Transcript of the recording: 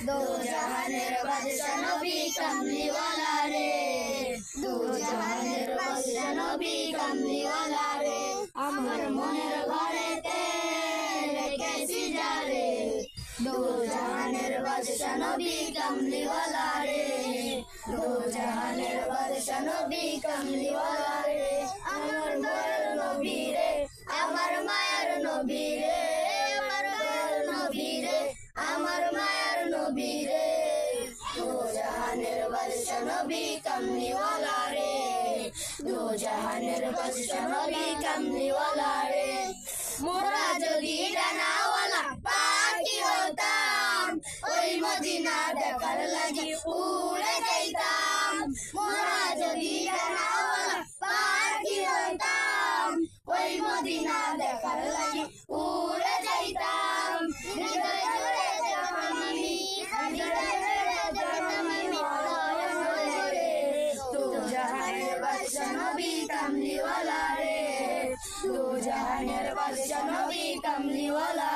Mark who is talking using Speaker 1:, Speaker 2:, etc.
Speaker 1: दो जहानेर बादशाह नबी कमलीवाला रे, दो जहानेर बादशाह नबी कमलीवाला रे, আমার মনের ঘরেতে রেখেছি যারে, দো জাহানের বাদশাহ নবী কমলীওয়ালা রে, দো জাহানের বাদশাহ নবী কমলীওয়ালা রে, আমার দয়ার নবী রে, আমার মায়ার নবী রে, আমার দয়ার নবী রে, আমার মায়ার নবী রে, দো জাহানের বাদশাহ নবী কমলীওয়ালা রে, দো জাহানের বাদশাহ নবী কমলীওয়ালা রে। মোরা যদি ডানাওয়ালা পাখি হতাম, ওই মদিনা দেখার লাগি উড়ে যাইতাম। মোরা যদি ডানাওয়ালা পাখি হতাম, ওই মদিনা দেখার লাগি উড়ে যাইতাম। হৃদয় জুড়ে যেতাম আমি, হৃদয় জুড়ে যেতাম আমি, দো জাহানের বাদশাহ নবী কমলীওয়ালা রে, দো জাহানের বাদশাহ নবী কমলীওয়ালা